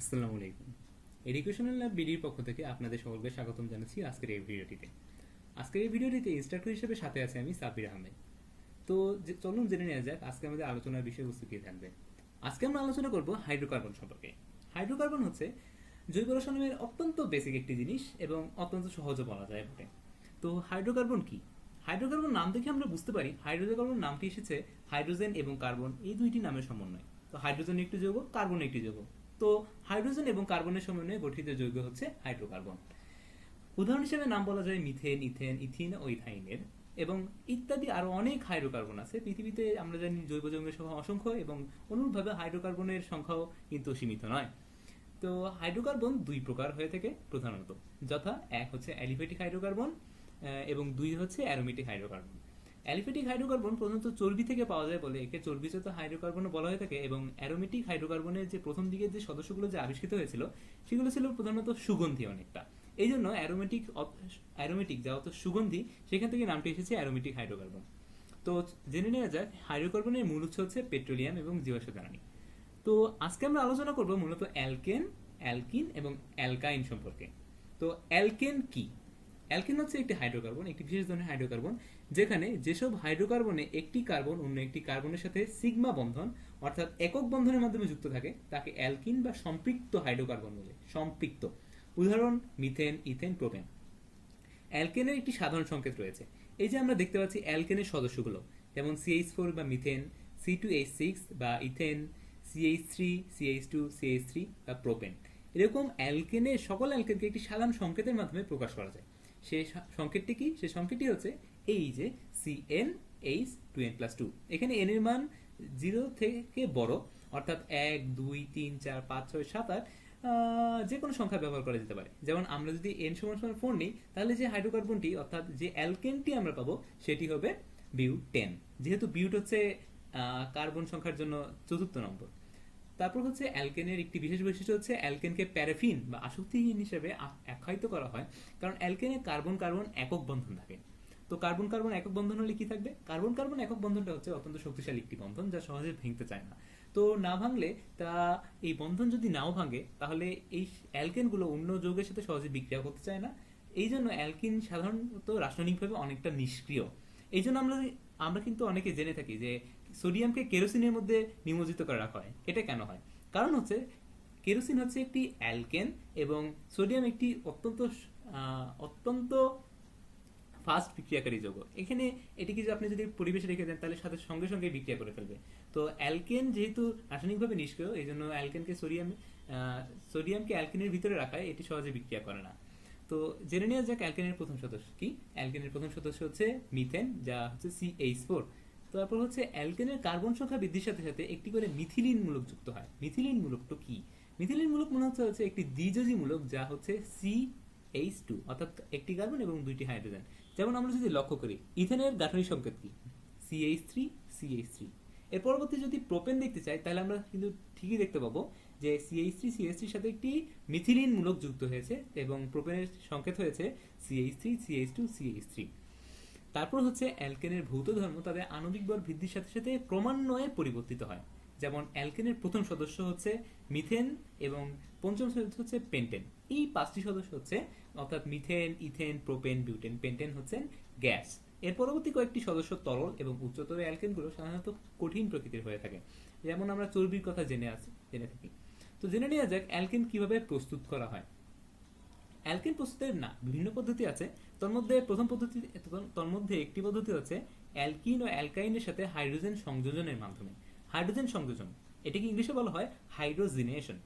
আসসালামু আলাইকুম। Educational lab বিডির পক্ষ থেকে আপনাদের সকলকে স্বাগতম জানাচ্ছি আজকের এই ভিডিওটিতে। আজকের এই ভিডিওটিতে ইনস্ট্রাক্টর হিসেবে সাথে আছে আমি সাব্বির আহমেদ। তো চলুন জেনে নেওয়া যাক আজকে আমাদের আলোচনার বিষয়বস্তু কি থাকবে। আজকে আমরা আলোচনা করব হাইড্রোকার্বন সম্পর্কে। হাইড্রোকার্বন হচ্ছে জৈব রসায়নের অত্যন্ত বেসিক একটি জিনিস এবং অত্যন্ত সহজে বলা যায় বটে। তো হাইড্রোকার্বন কি? হাইড্রোকার্বন নাম দেখে আমরা বুঝতে পারি হাইড্রোকার্বন নামটি এসেছে হাইড্রোজেন এবং কার্বন এই দুইটি নামের সমন্বয়। তো হাইড্রোজেন একটি যৌগ, কার্বন একটি যৌগ। তো হাইড্রোজেন এবং কার্বনের সমন্বয়ে গঠিত যৌগ হচ্ছে হাইড্রোকার্বন। উদাহরণ হিসেবে নাম বলা যায় মিথেন, ইথেন, ইথিন ও ইথাইনের এবং ইত্যাদি আরো অনেক হাইড্রোকার্বন আছে। পৃথিবীতে আমরা জানি জৈব যৌগের সংখ্যা অসংখ্য এবং অনুরূপভাবে হাইড্রোকার্বনের সংখ্যাও কিন্তু সীমিত নয়। তো হাইড্রোকার্বন দুই প্রকার হয়ে থাকে প্রধানত, যথা এক হচ্ছে অ্যালিফ্যাটিক হাইড্রোকার্বন এবং দুই হচ্ছে অ্যারোমেটিক হাইড্রোকার্বন। অ্যালিফ্যাটিক হাইড্রোকার্বন প্রধানত চর্বি থেকে পাওয়া যায় বলে একে চর্বিজাত হাইড্রোকার্বনও বলা হয়ে থাকে এবং অ্যারোমেটিক হাইড্রোকার্বনের যে প্রথম দিকে যে সদস্যগুলো যে আবিষ্কৃত হয়েছিল সেগুলো ছিল প্রধানত সুগন্ধি অনেকটা। এই জন্য অ্যারোমেটিক যা অত সুগন্ধি সেখান থেকে নামটি এসেছে অ্যারোমেটিক হাইড্রোকার্বন। তো জেনে নেওয়া যাক হাইড্রোকার্বনের মূল উৎস হচ্ছে পেট্রোলিয়াম এবং জীবাশ্ম জ্বালানি। তো আজকে আমরা আলোচনা করব মূলত অ্যালকেন, অ্যালকিন এবং অ্যালকাইন সম্পর্কে। তো অ্যালকেন কি? অ্যালকেন হচ্ছে একটি হাইড্রোকার্বন, একটি বিশেষ ধরনের হাইড্রোকার্বন যেখানে যেসব হাইড্রোকার্বনে একটি কার্বন অন্য একটি কার্বনের সাথে সিগমা বন্ধন অর্থাৎ একক বন্ধনের মাধ্যমে যুক্ত থাকে তাকে অ্যালকিন বা সম্পৃক্ত হাইড্রোকার্বন বলে। সম্পৃক্ত উদাহরণ মিথেন, ইথেন, প্রোপেন। অ্যালকেনের একটি সাধারণ সংকেত রয়েছে। এই যে আমরা দেখতে পাচ্ছি অ্যালকেনের সদস্যগুলো যেমন CH4 বা মিথেন, C2H6 বা ইথেন, CH3, CH2, CH3 বা প্রোপেন। এরকম অ্যালকেনের সকল অ্যালকেনকে একটি সাধারণ সংকেতের মাধ্যমে প্রকাশ করা যায়। সেই সংকেতটি কি? সেই সংকেতটি হচ্ছে এই যে CnH2n+2। এখানে n এর মান 0 থেকে বড় অর্থাৎ 1, 2, 3, 4, 5, 6, 7, 8 যে কোনো সংখ্যা ব্যবহার করা যেতে পারে। যেমন আমরা যদি n = 4 নিই তাহলে যে হাইড্রোকার্বনটি অর্থাৎ যে অ্যালকেনটি আমরা পাবো সেটি হবে বিউটেন, যেহেতু বিউট হচ্ছে কার্বন সংখ্যার জন্য চতুর্থ নম্বর। তারপর হচ্ছে অ্যালকেনের একটি বিশেষ বৈশিষ্ট্য হচ্ছে অ্যালকেনকে প্যারাফিন বা আসক্তিহীন হিসেবে আখ্যায়িত করা হয়, কারণ অ্যালকেনে কার্বন কার্বন একক বন্ধন থাকে। তো কার্বন কার্বন একক বন্ধন হলে কি থাকবে? কার্বন কার্বন একক বন্ধনটা হচ্ছে অত্যন্ত শক্তিশালী একটি বন্ধন যা সহজে ভেঙতে চায় না। তো না ভাঙলে তা এই বন্ধন যদি নাও ভাঙে তাহলে এই অ্যালকেনগুলো অন্য যৌগের সাথে সহজে বিক্রিয়া করতে চায় না। এই জন্য অ্যালকিন সাধারণত রাসায়নিকভাবে অনেকটা নিষ্ক্রিয়। এই জন্য আমরা আমরা কিন্তু অনেকে জেনে থাকি যে সোডিয়ামকে কেরোসিনের মধ্যে নিমজ্জিত করে রাখা হয়। এটা কেন হয়? কারণ হচ্ছে কেরোসিন হচ্ছে একটি অ্যালকেন এবং সোডিয়াম একটি অত্যন্ত ফাস্ট বিক্রিয়াকারী যৌগ। এখানে এটিকে আপনি যদি পরিবেশে রেখে দেন তাহলে সাথে সঙ্গে সঙ্গে বিক্রিয়া করে ফেলবে। তো অ্যালকেন যেহেতু রাসায়নিকভাবে নিষ্ক্রিয় এই জন্য সোডিয়ামকে অ্যালকেনের ভিতরে রাখায় এটি সহজে বিক্রিয়া করে না। তো জেনে নেওয়া যাক অ্যালকেনের প্রথম সদস্য কি। অ্যালকেনের প্রথম সদস্য হচ্ছে মিথেন, যা হচ্ছে CH4। তারপর হচ্ছে অ্যালকেনের কার্বন সংখ্যা বৃদ্ধির সাথে সাথে একটি করে মিথিলিন মূলক যুক্ত হয়। মিথিলিন মূলকটা কি? মিথিলিন মূলক মনে হচ্ছে একটি দ্বিযোজী মূলক যা হচ্ছে CH2 অর্থাৎ একটি কার্বন এবং দুইটি হাইড্রোজেন। যেমন আমরা যদি লক্ষ্য করি ইথেনের গাঠনিক সংকেত কি? CH3, CH3। এর পরবর্তী যদি প্রোপেন দেখতে চাই তাহলে আমরা কিন্তু ঠিকই দেখতে পাবো যে CH3 CH3 সাথে একটি মিথিলিন মূলক যুক্ত হয়েছে এবং প্রোপেনের সংকেত হয়েছে CH3, CH2, CH3। তারপর হচ্ছে অ্যালকেনের ভৌত ধর্ম তাদের আণবিক বল বৃদ্ধির সাথে সাথে ক্রমান্বয়ে পরিবর্তিত হয়। যেমন অ্যালকেনের প্রথম সদস্য হচ্ছে মিথেন এবং পঞ্চম সদস্য হচ্ছে পেন্টেন। এই পাঁচটি সদস্য হচ্ছে অর্থাৎ methane, ethane, propane, butane, pentane হচ্ছেন গ্যাস। এর পরবর্তী কয়েকটি সদস্য তরল এবং উচ্চতর অ্যালকেনগুলো সাধারণত কঠিন প্রকৃতির হয়ে থাকে। যেমন আমরা চর্বির কথা জেনে থাকি। তো জেনে নেওয়া যাক অ্যালকেন কিভাবে প্রস্তুত করা হয়। অ্যালকেন প্রস্তুতের না বিভিন্ন পদ্ধতি আছে। তন্মধ্যে একটি পদ্ধতি হচ্ছে অ্যালকিন ও অ্যালকাইনের সাথে হাইড্রোজেন সংযোজনের মাধ্যমে। হাইড্রোজেন সংযোজন এটাকে ইংলিশে বলা হয় হাইড্রোজিনেশন।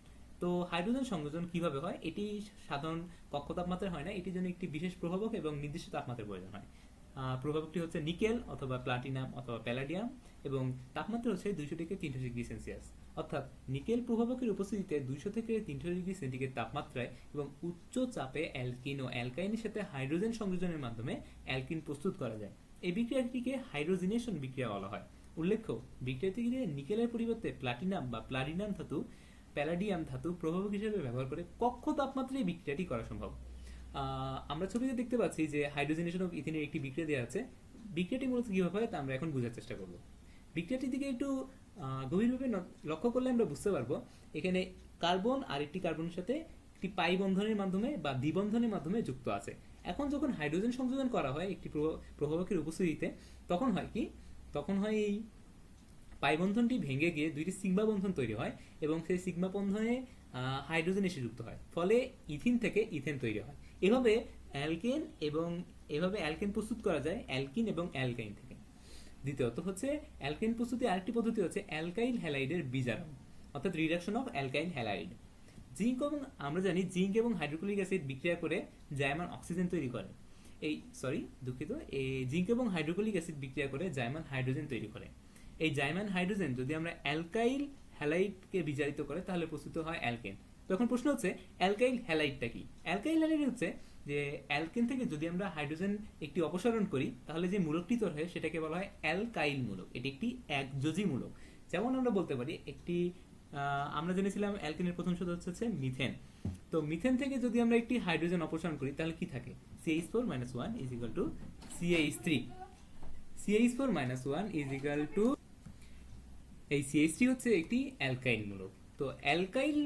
তো হাইড্রোজেন সংযোজন কিভাবে হয়? এটি সাধারণ কক্ষ তাপমাত্রায় হয় না, এটির জন্য একটি বিশেষ প্রভাবক এবং নির্দিষ্ট তাপমাত্রার প্রয়োজন হয়। প্রভাবকটি হচ্ছে নিকেল অথবা প্লাটিনাম অথবা প্যালাডিয়াম এবং তাপমাত্রা হচ্ছে 200 থেকে 300 ডিগ্রি সেলসিয়াস। অর্থাৎ নিকেল প্রভাবকের উপস্থিতিতে 200 থেকে 300 ডিগ্রি সেন্টিগ্রেড তাপমাত্রায় এবং উচ্চ চাপে অ্যালকিন ও অ্যালকাইনের সাথে হাইড্রোজেন সংযোজনের মাধ্যমে অ্যালকিন প্রস্তুত করা যায়। এই বিক্রিয়াটিকে হাইড্রোজিনেশন বিক্রিয়া বলা হয়। উল্লেখ্য, বিক্রিয়াটিকে নিকেলের পরিবর্তে প্লাটিনাম বা প্যালাডিয়াম ধাতু প্রভাবক হিসেবে ব্যবহার করে কক্ষ তাপমাত্রায় বিক্রিয়াটি করা সম্ভব। আমরা ছবিতে দেখতে পাচ্ছি যে হাইড্রোজেনেশন অফ ইথিনের একটি বিক্রিয়া দেওয়া আছে। বিক্রিয়াটি মূলত কিভাবে হয় তা আমরা এখন বোঝার চেষ্টা করব। বিক্রিয়াটির দিকে একটু গভীরভাবে লক্ষ্য করলে আমরা বুঝতে পারবো এখানে কার্বন আরেকটি কার্বনের সাথে একটি পাই বন্ধনের মাধ্যমে বা দ্বিবন্ধনের মাধ্যমে যুক্ত আছে। এখন যখন হাইড্রোজেন সংযোজন করা হয় একটি প্রভাবকের উপস্থিতিতে, তখন হয় কি, তখন হয় এই পাই বন্ধনটি ভেঙে গিয়ে দুইটি সিগমা বন্ধন তৈরি হয় এবং সেই সিগমা বন্ধনে হাইড্রোজেন এসে যুক্ত হয়, ফলে ইথিন থেকে ইথেন তৈরি হয়। এভাবে অ্যালকেন এবং এভাবে অ্যালকেন প্রস্তুত করা যায় অ্যালকিন এবং অ্যালকাইন থেকে। দ্বিতীয়ত হচ্ছে অ্যালকেন প্রস্তুতির আরেকটি পদ্ধতি হচ্ছে অ্যালকাইল হ্যালাইডের বিজারণ, অর্থাৎ reduction of alkyl halide. Zinc এবং আমরা জানি জিঙ্ক এবং হাইড্রোক্লোরিক অ্যাসিড বিক্রিয়া করে জাইমান অক্সিজেন তৈরি করে। জিঙ্ক এবং হাইড্রোক্লোরিক অ্যাসিড বিক্রিয়া করে জাইমান হাইড্রোজেন তৈরি করে। এই জাইমান হাইড্রোজেন যদি আমরা অ্যালকাইল হ্যালাইডকে বিজারিত করে তাহলে প্রস্তুত হয় অ্যালকেন। তখন প্রশ্ন হচ্ছে অ্যালকাইল হ্যালাইডটা কি? অ্যালকাইল হ্যালাইড হচ্ছে যে অ্যালকেন থেকে যদি আমরা হাইড্রোজেন একটি অপসারণ করি তাহলে যে মূলকটি তৈরি হয় সেটাকে বলা হয় অ্যালকাইল মূলক। এটি একটি একযোজী মূলক। যেমন আমরা বলতে পারি একটি আমরা জেনেছিলাম অ্যালকেনের প্রথম সদস্য হচ্ছে মিথেন। তো মিথেন থেকে যদি আমরা একটি হাইড্রোজেন অপসারণ করি তাহলে কি থাকে? CH4 - 1 = CH3। CH4 - 1 এই CH3 হচ্ছে একটি অ্যালকাইল মূলক। তো অ্যালকাইল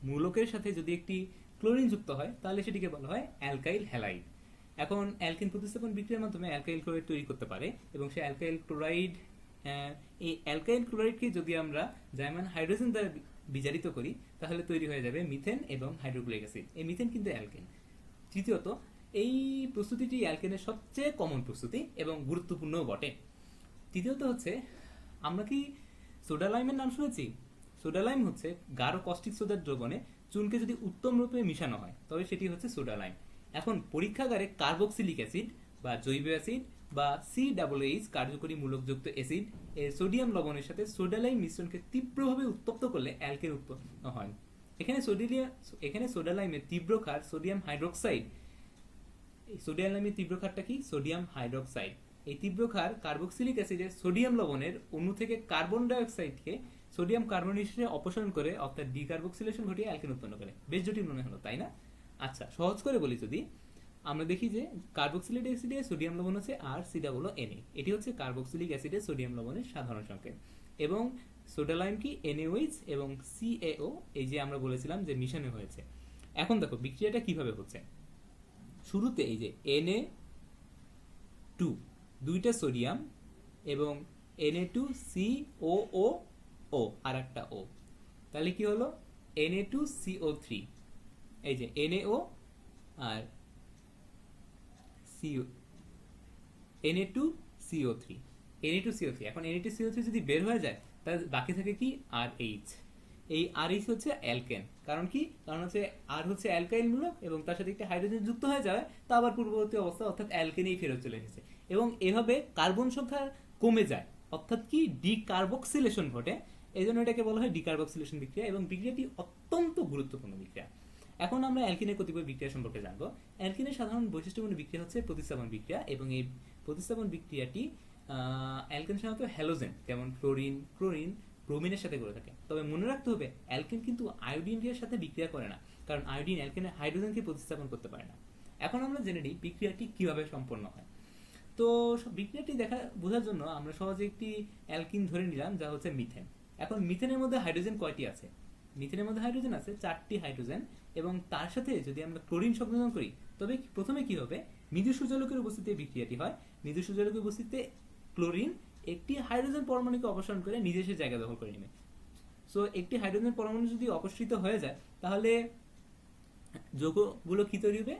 মূলকের সাথে যদি একটি ক্লোরিন যুক্ত হয় তাহলে সেটিকে বলা হয় অ্যালকাইল হ্যালাইড। এখন অ্যালকেন প্রতিস্থাপন বিক্রিয়ার মাধ্যমে অ্যালকাইল ক্লোরাইড তৈরি করতে পারে এবং সেই এই অ্যালকাইল ক্লোরাইডকে যদি আমরা জাইমান হাইড্রোজেন দ্বারা বিজারিত করি তাহলে তৈরি হয়ে যাবে মিথেন এবং হাইড্রোক্লোরিক অ্যাসিড। এই মিথেন কিন্তু অ্যালকেন। তৃতীয়ত, এই প্রস্তুতিটি অ্যালকেনের সবচেয়ে কমন প্রস্তুতি এবং গুরুত্বপূর্ণও বটে। তৃতীয়ত হচ্ছে, আমরা কি সোডা লাইমের নাম শুনেছি? সোডা লাইম হচ্ছে গাঢ় কস্টিক সোডার দ্রবণে চুনকে যদি উত্তম রূপে মিশানো হয় তবে সেটি হচ্ছে সোডা লাইম। এখন পরীক্ষাগারে কার্বক্সিলিক অ্যাসিড বা জৈব অ্যাসিড বা COOH কার্যকরী মূলকযুক্ত অ্যাসিড এর সোডিয়াম লবণের সাথে সোডা লাইম মিশ্রণকে তীব্রভাবে উত্তপ্ত করলে অ্যালকেন উৎপন্ন হয়। এখানে সোডা লাইমের তীব্র ক্ষার সোডিয়াম হাইড্রোক্সাইড। এই সোডিয়াম লাইমের তীব্র ক্ষারটা কি? Sodium hydroxide. এই তীব্র ক্ষার কার্বক্সিলিক অ্যাসিডের সোডিয়াম লবণের অণু থেকে কার্বন ডাই অক্সাইডকে সোডিয়াম কার্বনেট হিসেবে অপসারণ করে অর্থাৎ ডিকার্বক্সিলেশন ঘটিয়ে অ্যালকেন উৎপন্ন করে। বেশ জটিল মনে হলো, তাই না? আচ্ছা, সহজ করে বলি, যদি আমরা দেখি যে কার্বক্সিলিক অ্যাসিডে সোডিয়াম লবণ আছে RCOO। এটি হচ্ছে কার্বক্সিলিক অ্যাসিডের সোডিয়াম লবণের সাধারণ সংকেত। এবং সোডা লাইম কি? NaOH এবং CaO, এই যে আমরা বলেছিলাম যে মিশানো হয়েছে। এখন দেখো বিক্রিয়াটা কিভাবে হচ্ছে। শুরুতে এই যে Na2 দুইটা সোডিয়াম এবং Na2COO আর একটা O, তাহলে কি হলো? Na2CO3। এই যে NaO আর Na2CO3। এখন Na2CO3 যদি বের হয়ে যায় তাহলে বাকি থাকে কি? RH। এই RH হচ্ছে অ্যালকেন। কারণ কি? কারণ হচ্ছে আর হচ্ছে অ্যালকাইল মূলক এবং তার সাথে একটা হাইড্রোজেন যুক্ত হয়ে যায়, তা আবার পূর্ববর্তী অবস্থা অর্থাৎ অ্যালকেনেই ফেরত চলে এসেছে এবং এভাবে কার্বন সংখ্যা কমে যায়, অর্থাৎ কি? ডিকার্বক্সিলেশন ঘটে। এই জন্য এটাকে বলা হয় ডিকার্বক্সিলেশন বিক্রিয়া এবং বিক্রিয়াটি অত্যন্ত গুরুত্বপূর্ণ বিক্রিয়া। এখন আমরা অ্যালকিনের কতিপয় বিক্রিয়া সম্পর্কে জানবো। অ্যালকিনের সাধারণ বৈশিষ্ট্যপূর্ণ বিক্রিয়া হচ্ছে প্রতিস্থাপন বিক্রিয়া এবং এই প্রতিস্থাপন বিক্রিয়াটি অ্যালকেন সাধারণত হ্যালোজেন যেমন ক্লোরিন, ব্রোমিনের সাথে করে থাকে। তবে মনে রাখতে হবে অ্যালকেন কিন্তু আয়োডিনের সাথে বিক্রিয়া করে না, কারণ আয়োডিন অ্যালকেনের হাইড্রোজেনকে প্রতিস্থাপন করতে পারে না। এখন আমরা জেনে নিই বিক্রিয়াটি কিভাবে সম্পন্ন হয়। তো বিক্রিয়াটি বোঝার জন্য আমরা সহজে একটি অ্যালকিন ধরে নিলাম যা হচ্ছে মিথেন। এখন মিথেনের মধ্যে হাইড্রোজেন কয়টি আছে? মিথেনের মধ্যে হাইড্রোজেন আছে 4টি হাইড্রোজেন এবং তার সাথে যদি আমরা ক্লোরিন সংযোজন করি তবে প্রথমে কি হবে? মৃদু সূর্যালোকের উপস্থিতিতে বিক্রিয়াটি হয়। মৃদু সূর্যালোকের উপস্থিতিতে ক্লোরিন একটি হাইড্রোজেন পরমাণুকে অপসারণ করে নিজস্ব জায়গা দখল করে নেবে। সো একটি হাইড্রোজেন পরমাণু যদি অপসৃত হয়ে যায় তাহলে যৌগগুলো কি তৈরি হবে?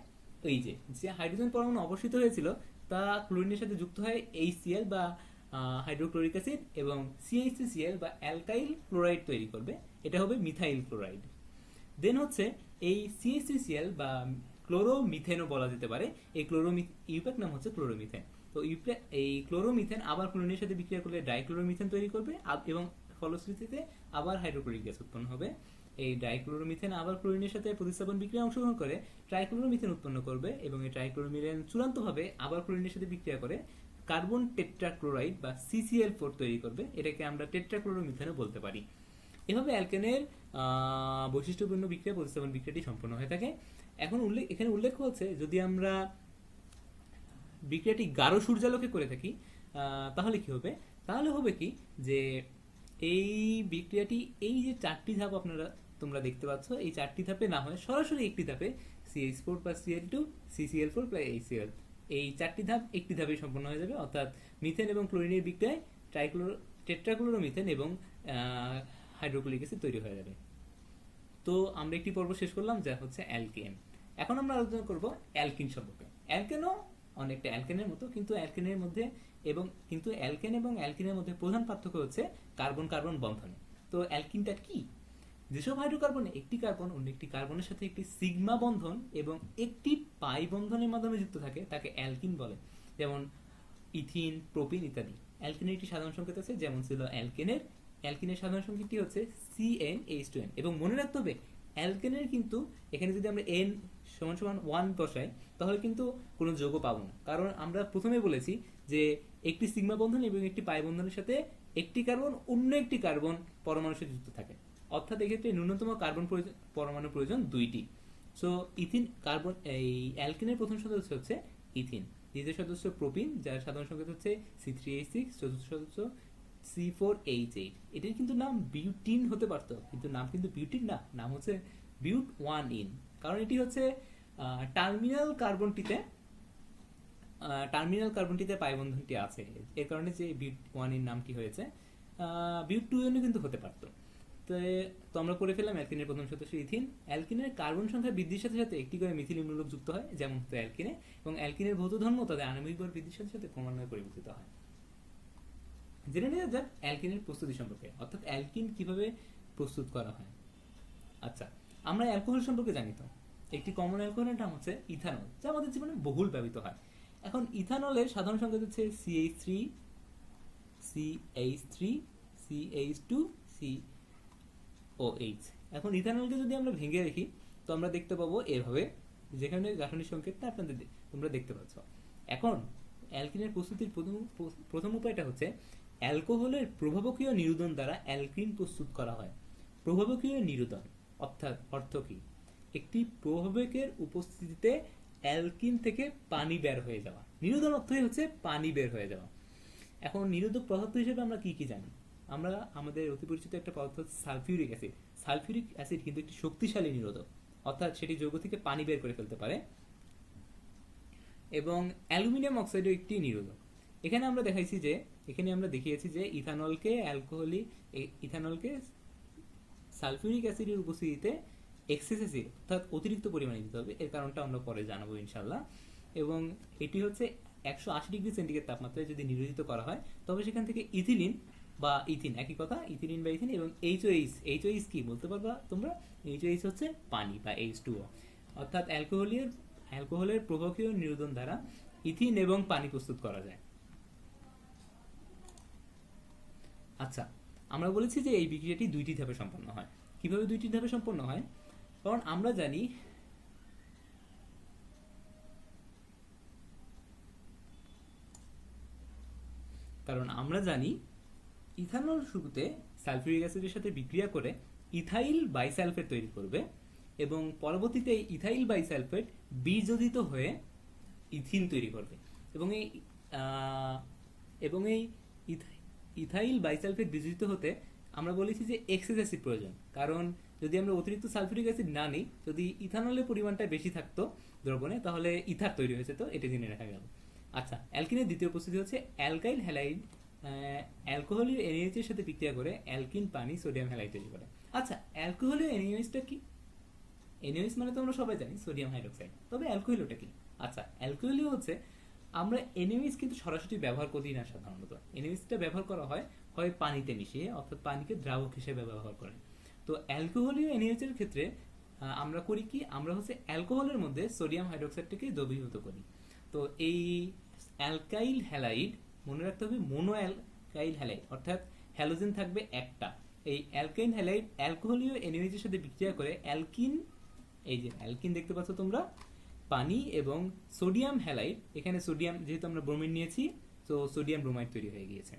এই যে হাইড্রোজেন পরমাণু অপসৃত হয়েছিল তা ক্লোরিনের সাথে যুক্ত হয় HCl বা হাইড্রোক্লোরিক অ্যাসিড এবং CH3Cl বা অ্যালকাইল ক্লোরাইড তৈরি করবে। এটা হবে মিথাইল ক্লোরাইড। দেন হচ্ছে এই CH3Cl বা ক্লোরোমিথেনও বলা যেতে পারে। এই ইউপ্যাক নাম হচ্ছে ক্লোরোমিথেন। তো এই ক্লোরোমিথেন আবার ক্লোরিনের সাথে বিক্রিয়া করলে ডাইক্লোরোমিথেন তৈরি করবে এবং ফলশ্রুতিতে আবার হাইড্রোক্লোরিক গ্যাস উৎপন্ন হবে। এই ডাইক্লোরোমিথেন আবার ক্লোরিনের সাথে প্রতিস্থাপন বিক্রিয়া অংশগ্রহণ করে ট্রাইক্লোরোমিথেন উৎপন্ন করবে এবং এই ট্রাইক্লোরোমিথেন চূড়ান্তভাবে আবার ক্লোরিনের সাথে বিক্রিয়া করে কার্বন টেট্রাক্লোরাইড বা CCl4 তৈরি করবে। এটাকে আমরা টেট্রাক্লোরোমিথেনও বলতে পারি। এভাবে অ্যালকেনের বৈশিষ্ট্যপূর্ণ বিক্রিয়া প্রতিস্থাপন বিক্রিয়াটি সম্পন্ন হয়ে থাকে। এখন এখানে উল্লেখ হচ্ছে যদি আমরা বিক্রিয়াটি গাঢ় সূর্যালোকে করে থাকি তাহলে কি হবে? তাহলে হবে কি যে এই বিক্রিয়াটি এই যে চারটি ধাপ তোমরা দেখতে পাচ্ছ, এই চারটি ধাপে না হয় সরাসরি একটি ধাপে CH4 plus Cl2 CCl4 plus HCl, এই চারটি ধাপ একটি ধাপে সম্পন্ন হয়ে যাবে। অর্থাৎ মিথেন এবং ক্লোরিনের বিক্রিয়ায় টেট্রাক্লোরোমিথেন এবং হাইড্রোক্লোরিক অ্যাসিড তৈরি হয়ে যাবে। তো আমরা একটি পর্ব শেষ করলাম, যা হচ্ছে অ্যালকেন। এখন আমরা আলোচনা করব অ্যালকিন সম্পর্কে। অ্যালকেনও অনেকটা অ্যালকেনের মতো, কিন্তু অ্যালকেনের মধ্যে অ্যালকেন এবং অ্যালকিনের মধ্যে প্রধান পার্থক্য হচ্ছে কার্বন কার্বন বন্ধনে। তো অ্যালকিনটা কি? যেসব হাইড্রোকার্বনে একটি কার্বন অন্য একটি কার্বনের সাথে একটি সিগমা বন্ধন এবং একটি পাই বন্ধনের মাধ্যমে যুক্ত থাকে তাকে অ্যালকিন বলে। যেমন ইথিন, প্রোপিন ইত্যাদি। অ্যালকিনের একটি সাধারণ সংকেত আছে, যেমন ছিল অ্যালকিনের সাধারণ সংকেতটি হচ্ছে CnH2n। এবং মনে রাখতে হবে অ্যালকেনের কিন্তু এখানে যদি আমরা n সমান সমান 1 বসাই তাহলে কিন্তু কোনো যোগও পাবো না, কারণ আমরা প্রথমে বলেছি যে একটি সিগমা বন্ধন এবং একটি পাই বন্ধনের সাথে একটি কার্বন অন্য একটি কার্বন পরমাণুর সাথে যুক্ত থাকে। অর্থাৎ এক্ষেত্রে ন্যূনতম কার্বন পরমাণু প্রয়োজন 2টি। সো ইথিন কার্বন এই অ্যালকেনের প্রথম সদস্য হচ্ছে ইথিন, দ্বিতীয় সদস্য প্রোপিন যার সাধারণ সংকেত হচ্ছে C3H6, চতুর্থ সদস্য C4H8। এটির কিন্তু নাম বিউটিন হতে পারতো, কিন্তু নাম কিন্তু বিউটিন না, নাম হচ্ছে বিউট 1 ইন, কারণ এটি হচ্ছে টার্মিনাল কার্বনটিতে পাই বন্ধনটি আছে, এর কারণে যে বিউট 1 ইন নামটি হয়েছে। বিউট 2 ইনও কিন্তু হতে পারতো। তো আমরা করে ফেললাম অ্যালকিনের প্রথম সদস্য ইথিন। অ্যালকিনের কার্বন সংখ্যা বৃদ্ধির সাথে সাথে একটি করে মিথিলিন মূলক যুক্ত হয়, যেমন হতো অ্যালকিনে, এবং অ্যালকিনের ভৌত ধর্ম তাদের আণবিক ভর বৃদ্ধির সাথে সাথে ক্রমান্বয়ে পরিবর্তিত হয়। জেনে নেওয়া যাক অ্যালকিনের প্রস্তুতি সম্পর্কে, অর্থাৎ অ্যালকিন কিভাবে প্রস্তুত করা হয়। আচ্ছা, আমরা অ্যালকোহল সম্পর্কে জানি। তো একটি কমন অ্যালকোহলের নাম হচ্ছে ইথানল, যা আমাদের জীবনে বহুল ব্যবহৃত হয়। এখন ইথানলের সাধারণ সংকেত হচ্ছে CH3 CH2 COH। এখন ইথানলকে যদি আমরা ভেঙে দেখি তো আমরা দেখতে পাবো এভাবে, যেখানে গাঠনিক সংকেতটা তোমরা দেখতে পাচ্ছ। এখন অ্যালকিনের প্রস্তুতির প্রথম উপায়টা হচ্ছে অ্যালকোহলের প্রভাবকীয় নিরোধন দ্বারা অ্যালকিন প্রস্তুত করা হয়। প্রভাবকীয় নিরোধন অর্থ কি? একটি প্রভাবকের উপস্থিতিতে অ্যালকিন থেকে পানি বের হয়ে যাওয়া। নিরোধন অর্থই হচ্ছে পানি বের হয়ে যাওয়া। এখন নিরোধক পদার্থ হিসেবে আমরা কি কি জানি? আমরা আমাদের অতি পরিচিত একটা পদার্থ হচ্ছে সালফিউরিক অ্যাসিড। সালফিউরিক অ্যাসিড কিন্তু একটি শক্তিশালী নিরোধক, অর্থাৎ সেটি যৌগ থেকে পানি বের করে ফেলতে পারে। এবং অ্যালুমিনিয়াম অক্সাইডও একটি নিরোধক। এখানে আমরা দেখিয়েছি যে ইথানলকে সালফিউরিক অ্যাসিডের উপস্থিতিতে এক্সেস অ্যাসিড অর্থাৎ অতিরিক্ত পরিমাণে দিতে হবে। এর কারণটা আমরা পরে জানাবো ইনশাল্লাহ। এবং এটি হচ্ছে 180 ডিগ্রি সেন্টিগ্রেড তাপমাত্রায় যদি নিরোধিত করা হয় তবে সেখান থেকে ইথিলিন বা ইথিন, একই কথা, ইথিলিন বা ইথিন, এবং এইচওএইচ কি বলতে পারবা তোমরা? এইচওএইচ হচ্ছে পানি বা H2O। অর্থাৎ অ্যালকোহলের প্রভাবকীয় নিরোধন দ্বারা ইথিন এবং পানি প্রস্তুত করা যায়। আচ্ছা, আমরা বলেছি যে এই বিক্রিয়াটি 2টি ধাপে সম্পন্ন হয়। কিভাবে 2টি ধাপে সম্পন্ন হয়? কারণ আমরা জানি ইথানল শুরুতে সালফিউরিক অ্যাসিডের সাথে বিক্রিয়া করে ইথাইল বাইসালফেট তৈরি করবে, এবং পরবর্তীতে ইথাইল বাইসালফেট বিযোজিত হয়ে ইথিন তৈরি করবে। এবং এই ইথাইল বাইসালফেট বিযোজিত হতে আমরা বলেছি যে এক্সেস অ্যাসিড প্রয়োজন, কারণ যদি আমরা অতিরিক্ত সালফিউরিক অ্যাসিড না নিই, যদি ইথানলের পরিমাণটা বেশি থাকতো দ্রবণে, তাহলে ইথার তৈরি হয়েছে। তো এটা জেনে রাখা গেল। আচ্ছা, অ্যালকিনের দ্বিতীয় উপস্থিতি হচ্ছে অ্যালকাইল হ্যালাইড অ্যালকোহলীয় NaOH এর সাথে বিক্রিয়া করে অ্যালকিন পানি সোডিয়াম হ্যালাইড তৈরি করে। আচ্ছা, অ্যালকোহলীয় NaOHটা কি? NaOH মানে তো আমরা সবাই জানি সোডিয়াম হাইড্রোক্সাইড, তবে অ্যালকোহলীয়টা কি? আচ্ছা, অ্যালকোহলীয় হচ্ছে, আমরা NaOH কিন্তু সরাসরি ব্যবহার করি না। সাধারণত NaOHটা ব্যবহার করা হয় পানিতে মিশিয়ে, অর্থাৎ পানিকে দ্রাবক হিসেবে ব্যবহার করে। তো অ্যালকোহলীয় NaOH এর ক্ষেত্রে আমরা করি কি? আমরা হচ্ছে অ্যালকোহলের মধ্যে সোডিয়াম হাইড্রোক্সাইডটাকে দ্রবীভূত করি। তো এই অ্যালকাইল হ্যালাইড, মনে রাখতে হবে মোনো অ্যালকাইল হ্যালাইড, অর্থাৎ হ্যালোজেন থাকবে একটা। এই অ্যালকাইল হ্যালাইড অ্যালকোহলীয় NaOH এর সাথে বিক্রিয়া করে অ্যালকিন, এই যে অ্যালকিন দেখতে পাচ্ছ তোমরা, পানি এবং সোডিয়াম হ্যালাইড, এখানে সোডিয়াম যেহেতু আমরা ব্রোমিন নিয়েছি তো সোডিয়াম ব্রোমাইড তৈরি হয়ে গিয়েছে।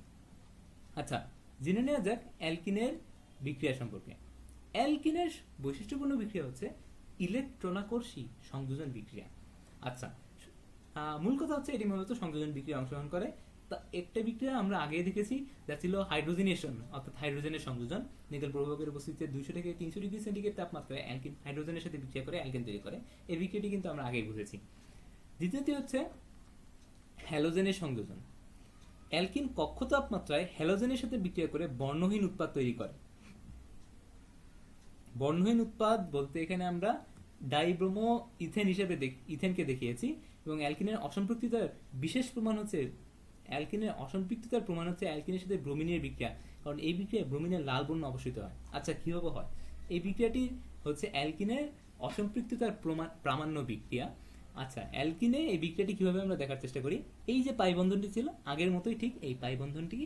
আচ্ছা, জেনে নেওয়া যাক অ্যালকিনের বিক্রিয়া সম্পর্কে। অ্যালকিনের বৈশিষ্ট্যপূর্ণ বিক্রিয়া হচ্ছে ইলেকট্রনাকর্ষী সংযোজন বিক্রিয়া। আচ্ছা, মূল কথা হচ্ছে এটি মূলত সংযোজন বিক্রিয়া অংশগ্রহণ করে। একটা বিক্রিয়া আমরা আগে দেখেছি, যা ছিল হাইড্রোজেনেশন, অর্থাৎ হাইড্রোজেনের সংযোজন। নিকেল প্রভাবকের উপস্থিতিতে 200 থেকে 300 ডিগ্রি সেন্টিগ্রেড তাপমাত্রায় অ্যালকিন হাইড্রোজেনের সাথে বিক্রিয়া করে অ্যালকেন তৈরি করে। এই বিক্রিয়াটি কিন্তু আমরা আগেই বুঝেছি। দ্বিতীয়টি হচ্ছে হ্যালোজেনের সংযোজন। অ্যালকিন কক্ষ তাপমাত্রায় হ্যালোজেনের সাথে বিক্রিয়া করে বর্ণহীন উৎপাদ তৈরি করে। বর্ণহীন উৎপাদ বলতে এখানে আমরা ডাইব্রোমো ইথেন হিসেবে ইথেনকে দেখিয়েছি। এবং অ্যালকিনের অসম্পৃক্ততার বিশেষ প্রমাণ হচ্ছে অ্যালকিনের সাথে ব্রোমিনের বিক্রিয়া, কারণ এই বিক্রিয়ায় ব্রোমিনের লাল বর্ণ অবশিষ্ট হয়। আচ্ছা, কিভাবে হয়? এই বিক্রিয়াটি হচ্ছে অ্যালকিনের অসম্পৃক্ততার প্রামাণ্য বিক্রিয়া। আচ্ছা, অ্যালকিনে এই বিক্রিয়াটি কিভাবে আমরা দেখার চেষ্টা করি। এই যে পাই বন্ধনটি ছিল আগের মতোই, ঠিক এই পাই বন্ধনটি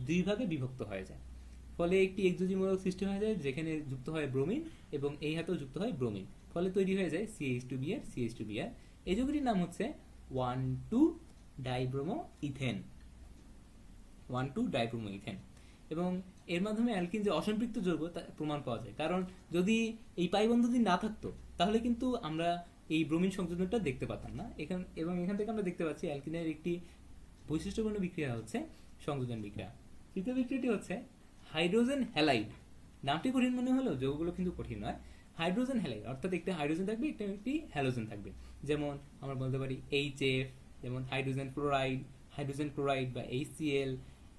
দুই ভাগে বিভক্ত হয়ে যায়, ফলে একটি একযোজীমূলক সৃষ্টি হয়ে যায়, যেখানে যুক্ত হয় ব্রোমিন এবং এই হাতেও যুক্ত হয় ব্রোমিন, ফলে তৈরি হয়ে যায় CH2Br CH2Br। এই যৌগটির নাম হচ্ছে 1,2 ডাইব্রোমো ইথেন, 1,2 ডাইব্রোমো ইথেন। এবং এর মাধ্যমে অ্যালকিন যে অসম্পৃক্ত যৌগ তা প্রমাণ পাওয়া যায়, কারণ যদি এই পাই বন্ধনটি না থাকতো তাহলে কিন্তু আমরা এই ব্রোমিন সংযোজনটা দেখতে পাতাম না। এখান থেকে আমরা দেখতে পাচ্ছি অ্যালকিনের একটি বৈশিষ্ট্যপূর্ণ বিক্রিয়া হচ্ছে সংযোজন বিক্রিয়া। তৃতীয় বিক্রিয়াটি হচ্ছে হাইড্রোজেন হ্যালাইড। নামটি কঠিন মনে হলেও যৌগগুলো কিন্তু কঠিন নয়। হাইড্রোজেন হ্যালাইড অর্থাৎ একটা হাইড্রোজেন থাকবে, একটি হ্যালোজেন থাকবে। যেমন আমরা বলতে পারি HF, যেমন হাইড্রোজেন ক্লোরাইড বা HCl,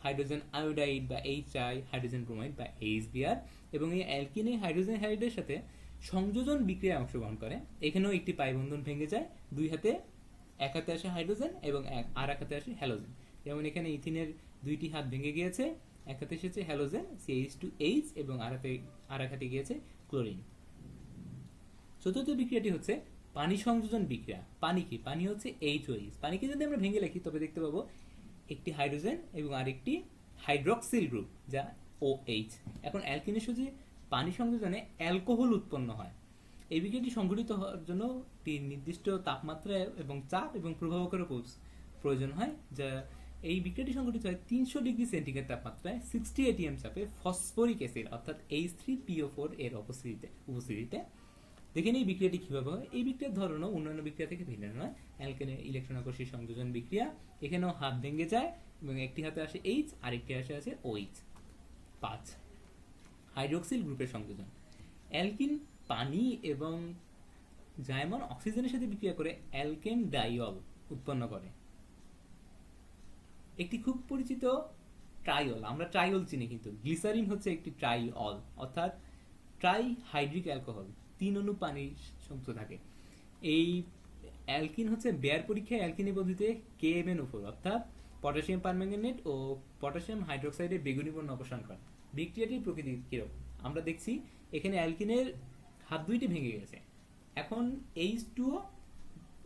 হাইড্রোজেন আয়োডাইড বা HI, হাইড্রোজেন ব্রোমাইড বা HBr। এবং এই অ্যালকিনে হাইড্রোজেন হ্যালাইডের সাথে সংযোজন বিক্রিয়ায় অংশগ্রহণ করে। এখানেও একটি পাই বন্ধন ভেঙে যায়, এক হাতে আসে হাইড্রোজেন এবং আর এক হাতে আসে হ্যালোজেন। যেমন এখানে ইথিনের দুইটি হাত ভেঙে গিয়েছে, এক হাতে এসেছে হ্যালোজেন CH2H এবং আর এক হাতে গিয়েছে ক্লোরিন। চতুর্থ বিক্রিয়াটি হচ্ছে পানি সংযোজন বিক্রিয়া। পানি কি? পানি হচ্ছে HOH। পানিকে যদি আমরা ভেঙে লিখি তবে দেখতে পাবো একটি হাইড্রোজেন এবং আরেকটি হাইড্রক্সিল গ্রুপ, যা OH। এখন অ্যালকিনের সাথে পানি সংযোজনে অ্যালকোহল উৎপন্ন হয়। এই বিক্রিয়াটি সংঘটিত হওয়ার জন্য একটি নির্দিষ্ট তাপমাত্রা এবং চাপ এবং প্রভাবকের প্রয়োজন হয়, যা এই বিক্রিয়াটি সংঘটিত হয় 300 ডিগ্রি সেন্টিগ্রেড তাপমাত্রায় 60 ATM চাপে ফসফরিক অ্যাসিড অর্থাৎ H3PO4 এর উপস্থিতিতে। দেখেন এই বিক্রিয়াটি কিভাবে হয়। এই বিক্রিয়ার ধরনও অন্যান্য বিক্রিয়া থেকে ভিন্ন নয়। অ্যালকেনের ইলেকট্রন আকর্ষী সংযোজন বিক্রিয়া, এখানেও হাত ভেঙে যায় এবং একটি হাতে আসে H আর একটি হাতে আসে OH। 5 হাইড্রক্সিল গ্রুপের সংযোজন। অ্যালকিন পানি এবং জাইমন অক্সিজেনের সাথে বিক্রিয়া করে অ্যালকেন ডাইয়ল উৎপন্ন করে। একটি খুব পরিচিত ট্রাইল, আমরা ট্রাইল চিনি, কিন্তু গ্লিসারিন হচ্ছে একটি ট্রাইল, অর্থাৎ ট্রাইহাইড্রিক অ্যালকোহল, 3 অণু পানির সংযুক্ত থাকে। এই অ্যালকিন হচ্ছে বেয়ার পরীক্ষায় অ্যালকিনি পদ্ধতিতে KMnO4 অর্থাৎ পটাশিয়াম পারম্যাঙ্গানেট ও পটাশিয়াম হাইড্রোক্সাইডের বেগুনি বর্ণ অপসারণ করে। বিক্রিয়াটির প্রকৃতি কিরকম আমরা দেখছি। এখানে অ্যালকিনের হাত দুইটি ভেঙে গেছে, এখন H2O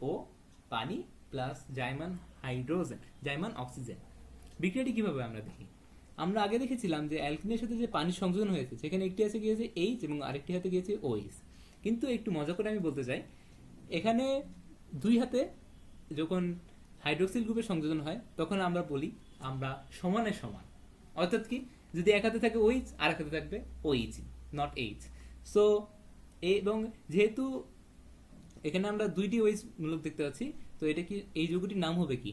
ও পানি প্লাস জাইমান অক্সিজেন। বিক্রিয়াটি কিভাবে আমরা দেখি। আমরা আগে দেখেছিলাম যে অ্যালকিনের সাথে যে পানির সংযোজন হয়েছে সেখানে একটি হাতে গিয়েছে H এবং আরেকটি হাতে গিয়েছে OH। কিন্তু একটু মজা করে আমি বলতে চাই, এখানে দুই হাতে যখন হাইড্রোক্সিল গ্রুপের সংযোজন হয় তখন আমরা বলি আমরা সমানে সমান, অর্থাৎ কি, যদি এক হাতে থাকে OH আর এক হাতে থাকবে OH, নট H। সো এবং যেহেতু এখানে আমরা দুইটি OH মূলক দেখতে পাচ্ছি, তো এটা কি, এই যৌগটির নাম হবে কি,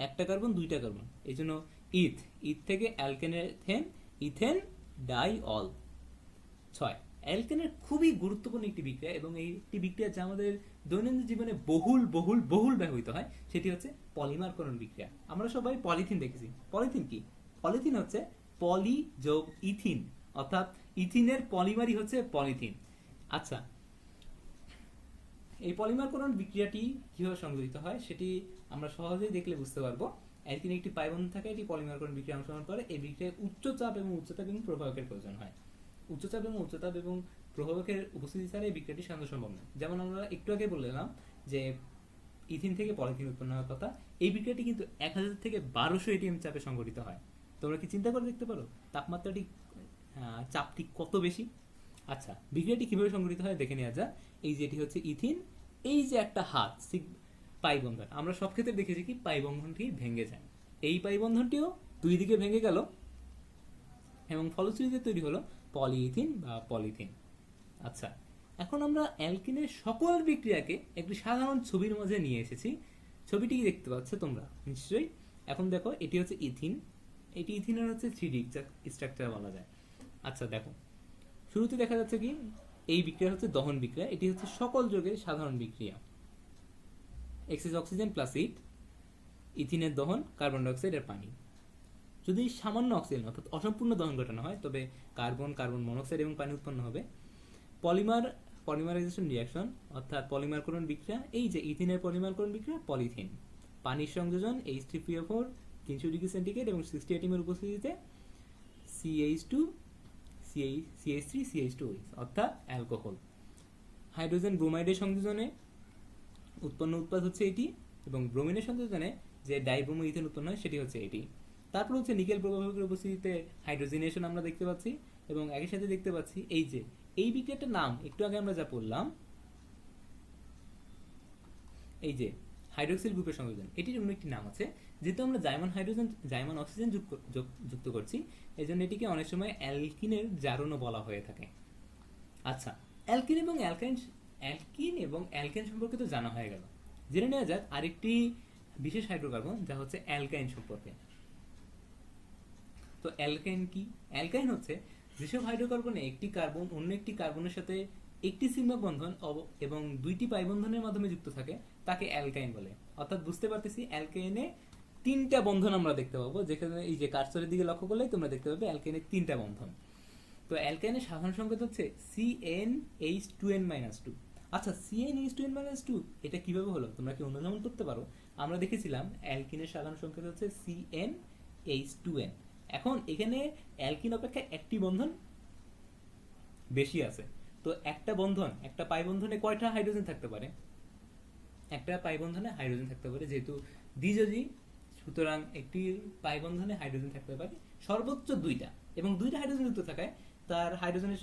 একটা কার্বন দুইটা কার্বন, এই জন্য ইথ থেকে অ্যালকেনের ইথেন ডাইঅল। 6 অ্যালকেনের খুবই গুরুত্বপূর্ণ একটি বিক্রিয়া এবং এই একটি বিক্রিয়া যা আমাদের দৈনন্দিন জীবনে বহুল ব্যবহৃত হয়, সেটি হচ্ছে পলিমারকরণ বিক্রিয়া। আমরা সবাই পলিথিন দেখেছি। পলিথিন কি? পলিথিন হচ্ছে পলি যোগ ইথিন, অর্থাৎ ইথিনের পলিমারই হচ্ছে পলিথিন। আচ্ছা, এই পলিমারকরণ বিক্রিয়াটি কিভাবে সংঘটিত হয় সেটি আমরা সহজেই দেখলে বুঝতে পারবো। অ্যালকিনে একটি পাই বন্ধন থাকে, এটি পলিমারকরণ বিক্রিয়া অংশগ্রহণ করে। এই বিক্রিয়ায় উচ্চ চাপ এবং প্রভাবকের প্রয়োজন হয়। উচ্চ চাপ এবং প্রভাবকের উপস্থিতি ছাড়া এই বিক্রিয়াটি সাধারণত সম্ভব নয়। যেমন আমরা একটু আগে বললাম যে ইথিন থেকে পলিথিন উৎপন্ন হওয়ার কথা, এই বিক্রিয়াটি কিন্তু 1000 থেকে 1200 ATM চাপে সংঘটিত হয়। তোমরা কি চিন্তা করে দেখতে পারো তাপমাত্রাটি, চাপটি কত বেশি? আচ্ছা, বিক্রিয়াটি কিভাবে সংঘটিত হয় দেখে নেওয়া যাক। এই যে এটি হচ্ছে ইথিন, এই যে একটা হাত পাই বন্ধন, আমরা সব ক্ষেত্রে দেখেছি কি পাই বন্ধনটি ভেঙে যায়। এই পাই বন্ধনটিও দুই দিকে ভেঙে গেল এবং ফলশ্রুতিতে তৈরি হলো পলিইথিন বা পলিথিন। আচ্ছা, এখন আমরা অ্যালকিনের সকল বিক্রিয়াকে একটি সাধারণ ছবির মাঝে নিয়ে এসেছি। ছবিটি দেখতে পাচ্ছ তোমরা নিশ্চয়ই। এখন দেখো এটি হচ্ছে ইথিন, এটি ইথিনের হচ্ছে 3D স্ট্রাকচার বলা যায়। আচ্ছা দেখো, শুরুতে দেখা যাচ্ছে কি এই বিক্রিয়া হচ্ছে দহন বিক্রিয়া, এটি হচ্ছে সকল যৌগের সাধারণ বিক্রিয়া। এক্সেস অক্সিজেন প্লাস হিট, ইথিনের দহন, কার্বন ডাইঅক্সাইড আর পানি। যদি সামান্য অক্সিজেন অর্থাৎ অসম্পূর্ণ দহন ঘটানো হয় তবে কার্বন, কার্বন মনোক্সাইড এবং পানি উৎপন্ন হবে। পলিমারাইজেশন রিয়াকশন অর্থাৎ পলিমারকরণ বিক্রিয়া, এই যে ইথিনের পলিমারকরণ বিক্রিয়া পলিথিন। পানির সংযোজন H3PO4 300 ডিগ্রি সেন্টিগ্রেড এবং 60 এটিএমের উপস্থিতিতে CH2 CH3 CH2OH অর্থাৎ অ্যালকোহল। হাইড্রোজেন ব্রোমাইডের সংযোজনে উৎপন্ন উৎপাদ হচ্ছে এটি, এবং ব্রোমিনের সংযোজনে যে ডাইব্রোমো ইথেন উৎপন্ন হয় সেটি হচ্ছে এটি। তারপর হচ্ছে নিকেল প্রভাবকের উপস্থিতিতে হাইড্রোজেনেশন আমরা দেখতে পাচ্ছি, এবং একই সাথে দেখতে পাচ্ছি এই যে এই বিক্রিয়াটার নাম একটু আগে আমরা যা পড়লাম, এই যে হাইড্রোক্সিল গ্রুপের সংযোজন, এটির অন্য একটি নাম আছে। যেহেতু আমরা জাইমান অক্সিজেন যুক্ত করছি, এই জন্য এটিকে অনেক সময় অ্যালকিনের জারণও বলা হয়ে থাকে। আচ্ছা, অ্যালকিন এবং অ্যালকেন সম্পর্কে তো জানা হয়ে গেল। জেনে নেওয়া যাক আরেকটি বিশেষ হাইড্রোকার্বন যা হচ্ছে অ্যালকাইন সম্পর্কে। তো অ্যালকাইন কি? অ্যালকাইন হচ্ছে যেসব হাইড্রোকার্বনে একটি কার্বন অন্য একটি কার্বনের সাথে একটি সিগমা বন্ধন এবং দুইটি পাই বন্ধনের মাধ্যমে যুক্ত থাকে তাকে অ্যালকাইন বলে। অর্থাৎ বুঝতে পারতেছি অ্যালকাইনে তিনটা বন্ধন আমরা দেখতে পাবো, যেখানে এই যে কার্সরের দিকে লক্ষ্য করলে তোমরা দেখতে পাবে অ্যালকাইনের তিনটা বন্ধন। তো অ্যালকাইনের সাধারণ সংকেত হচ্ছে CnH2n-2। আচ্ছা, CnH2n-2 এটা কিভাবে হলো তোমরা কি অনুধাবন করতে পারো? আমরা দেখেছিলাম অ্যালকিনের সাধারণ সংকেত হচ্ছে CnH2n। এখন এখানে অ্যালকিন অপেক্ষা একটি বন্ধন বেশি আছে, তো একটা পাই বন্ধনে কয়টা হাইড্রোজেন থাকতে পারে? একটা পাই বন্ধনে হাইড্রোজেন থাকতে পারে, যেহেতু দ্বিযোজী, সুতরাং একটি পাই বন্ধনে হাইড্রোজেন থাকতে পারে সর্বোচ্চ দুইটা, এবং দুইটা হাইড্রোজেন যুক্ত থাকায় তার হাইড্রোজেনের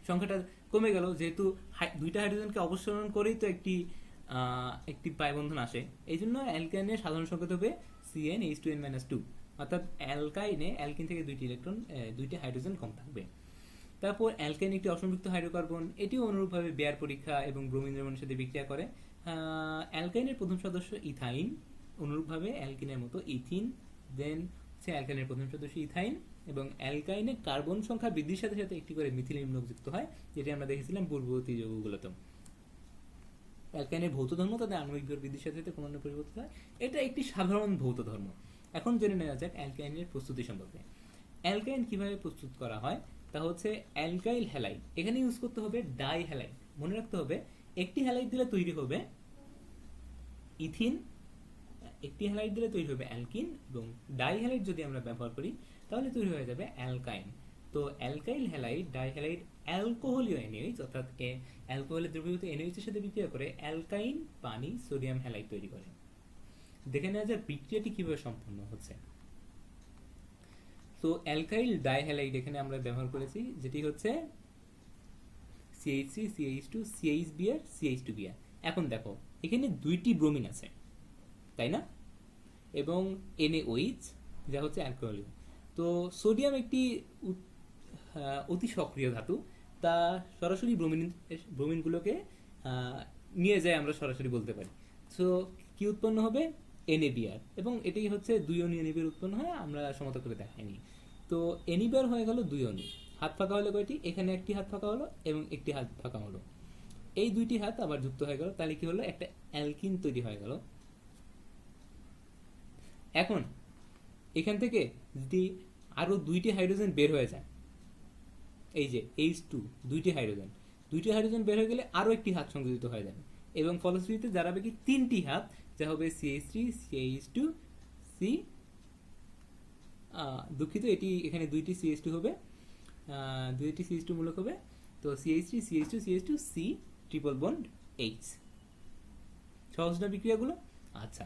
সংখ্যাটা কমে গেল, যেহেতু দুইটা হাইড্রোজেনকে অপসারণ করেই তো একটি পাই বন্ধন আসে। এই জন্য অ্যালকাইনের সাধারণ সংকেত হবে CnH2n-2, অর্থাৎ অ্যালকিন থেকে দুইটি হাইড্রোজেন কম থাকবে। তারপর অ্যালকাইন একটি অসম্পৃক্ত হাইড্রোকার্বন, এটিও অনুরূপভাবে বেয়ার পরীক্ষা এবং ব্রোমিন দ্রবণের সাথে বিক্রিয়া করে। অ্যালকাইনের প্রথম সদস্য ইথাইন, অনুরূপভাবে অ্যালকিনের মতো ইথিন, দেন হচ্ছে অ্যালকাইনের প্রথম সদস্য ইথাইন, এবং অ্যালকাইনের কার্বন সংখ্যা বৃদ্ধির সাথে সাথে একটি করে মিথিলিন যুক্ত হয়, যেটি আমরা দেখেছিলাম পূর্ববর্তী যৌগগুলোতে। অ্যালকাইনের ভৌত ধর্ম তাদের আণবিক ভর বৃদ্ধির সাথে সাথে ক্রমান্বয়ে পরিবর্তিত হয়, এটা একটি সাধারণ ভৌত ধর্ম। এখন জেনে নেওয়া যাক অ্যালকাইনের প্রস্তুতি সম্পর্কে। অ্যালকাইন কিভাবে প্রস্তুত করা হয় তা হচ্ছে অ্যালকাইল হ্যালাইড, এখানে ইউজ করতে হবে ডাই হ্যালাইড। মনে রাখতে হবে একটি হ্যালাইড দিলে তৈরি হবে ইথিন, একটি হ্যালাইড দিলে তৈরি হবে অ্যালকিন, এবং ডাই হ্যালাইড যদি আমরা ব্যবহার করি তাহলে তৈরি হয়ে যাবে অ্যালকাইন। তো alkyl halide, die halide অ্যালকোহলীয় NaOH, অর্থাৎ অ্যালকোহলের দ্রবীভূত NaOH এর সাথে বিক্রিয়া করে অ্যালকাইন পানি সোডিয়াম হ্যালাইড তৈরি করে। দেখে নেওয়া যায় বিক্রিয়াটি কিভাবে সম্পন্ন হচ্ছে। তো অ্যালকাইল ডাই হ্যালাইড এখানে আমরা ব্যবহার করেছি, যেটি হচ্ছে CH3 CH2 CHBr CH2Br। এখন দেখো এখানে দুইটি ব্রোমিন আছে, তাই না, এবং NaOH যা হচ্ছে অ্যালকোহলীয়। তো সোডিয়াম একটি অতি সক্রিয় ধাতু, তা সরাসরি ব্রোমিনগুলোকে নিয়ে যায়, আমরা সরাসরি বলতে পারি। সো কি উৎপন্ন হবে? NaBr, এবং এটি হচ্ছে দুই অণু NaBr উৎপন্ন হয়, আমরা সমতা করে দেখাইনি। তো NaBr হয়ে গেল দুই অণু, হাত ফাঁকা হলো কয়টি? এখানে একটি হাত ফাঁকা হলো এবং একটি হাত ফাঁকা হলো, এই দুইটি হাত আবার যুক্ত হয়ে গেল, তাহলে কি হলো? একটা অ্যালকিন তৈরি হয়ে গেল। এখন এখান থেকে যদি আরো দুইটি হাইড্রোজেন বের হয়ে যায়, এই যে H2 দুইটি হাইড্রোজেন বের হয়ে গেলে আরো একটি হাত সংযোজিত হয়ে যাবে, এবং ফলশ্রুতিতে দাঁড়াবে কি তিনটি হাত, যা হবে CH3 CH2 C, দুঃখিত এটি এখানে দুইটি CH2 হবে, দুইটি CH2 মূলক হবে। তো CH3 CH2 CH2 C triple bond H। সহজ না বিক্রিয়াগুলো? আচ্ছা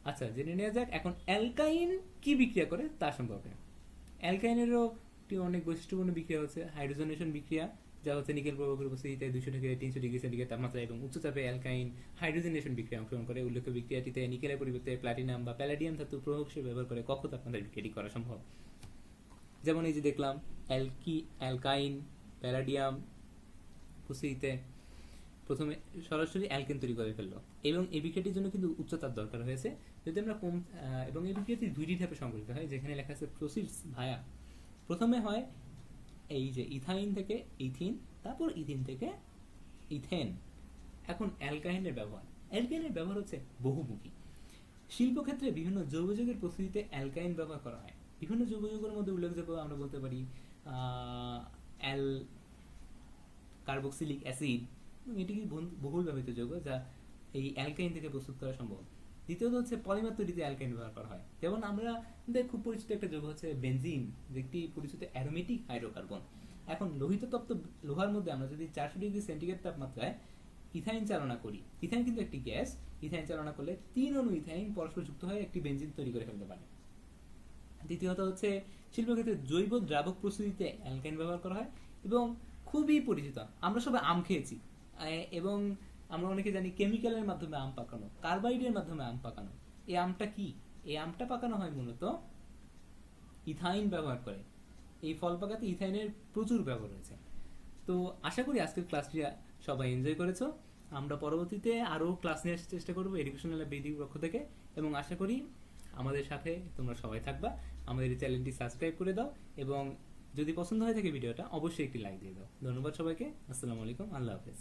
আচ্ছা, জেনে নেওয়া যাক এখন অ্যালকাইন কি বিক্রিয়া করে তা সম্পর্কে। অ্যালকাইনেরও অনেক বৈশিষ্ট্যপূর্ণ বিক্রিয়া হচ্ছে হাইড্রোজেনেশন বিক্রিয়া, যা হচ্ছে নিকেল প্রভাবকের উপস্থিতিতে 200 থেকে 300 ডিগ্রি সেন্টিগ্রেড তাপমাত্রা এবং উচ্চ চাপে অ্যালকাইন হাইড্রোজেনেশন বিক্রিয়া অংশগ্রহণ করে। উল্লেখ্য বিক্রিয়াটিতে নিকেলের পরিবর্তে প্লাটিনাম বা প্যালাডিয়াম ধাতু প্রভাবক হিসেবে ব্যবহার করে কক্ষ তাপমাত্রায় বিক্রিয়াটি করা সম্ভব। যেমন এই যে দেখলাম অ্যালকাইন প্যালাডিয়াম উপস্থিতিতে প্রথমে সরাসরি অ্যালকেন তৈরি করে ফেললো, এবং এই বিক্রিয়াটির জন্য কিন্তু উচ্চতার দরকার হয়েছে। যদি আমরা কম এবং এই বিক্রিয়াটি দুইটি ধাপে সংঘটিত হয়, যেখানে লেখা আছে প্রসিডস ভায়া। প্রথমে হয় এই যে ইথাইন থেকে ইথিন, তারপর ইথিন থেকে ইথেন। এখন অ্যালকাইনের ব্যবহার, অ্যালকাইনের ব্যবহার হচ্ছে বহুমুখী। শিল্পক্ষেত্রে বিভিন্ন যৌগযৌগের প্রস্তুতিতে অ্যালকাইন ব্যবহার করা হয়। বিভিন্ন যৌগযৌগের মধ্যে উল্লেখযোগ্য আমরা বলতে পারি অ্যাল কার্বক্সিলিক অ্যাসিড, এটি কি বহুল ব্যবহৃত যৌগ যা এই অ্যালকাইন থেকে প্রস্তুত করা সম্ভব। দ্বিতীয়ত হচ্ছে পলিমার তৈরিতে অ্যালকাইন ব্যবহার করা হয়, যেমন আমাদের খুব পরিচিত একটা যৌগ হচ্ছে বেনজিন, যেটি পরিচিত অ্যারোমেটিক হাইড্রোকার্বন। এখন লোহিত তপ্ত লোহার মধ্যে আমরা যদি 400 ডিগ্রি সেন্টিগ্রেড তাপমাত্রায় ইথাইন চালনা করি, ইথাইন কিন্তু একটি গ্যাস, ইথাইন চালনা করলে 3 অণু ইথাইন পরস্পর যুক্ত হয়ে একটি বেনজিন তৈরি করে ফেলতে পারে। দ্বিতীয়ত হচ্ছে শিল্পক্ষেত্রে জৈব দ্রাবক প্রস্তুতিতে অ্যালকাইন ব্যবহার করা হয়, এবং খুবই পরিচিত, আমরা সবাই আম খেয়েছি, এবং আমরা অনেকে জানি কেমিক্যালের মাধ্যমে আম পাকানো, কার্বাইডের মাধ্যমে আম পাকানো। এই আমটা কি? এই আমটা পাকানো হয় মূলত ইথাইন ব্যবহার করে। এই ফল পাকাতে ইথাইনের প্রচুর ব্যবহার হয়েছে। তো আশা করি আজকের ক্লাসটি সবাই এনজয় করেছো। আমরা পরবর্তীতে আরও ক্লাস নিয়ে আসার চেষ্টা করবো এডুকেশনাল বিডির পক্ষ থেকে, এবং আশা করি আমাদের সাথে তোমরা সবাই থাকবা। আমাদের এই চ্যানেলটি সাবস্ক্রাইব করে দাও, এবং যদি পছন্দ হয়ে থাকে ভিডিওটা অবশ্যই একটি লাইক দিয়ে দাও। ধন্যবাদ সবাইকে। আসসালামু আলাইকুম, আল্লাহ হাফেজ।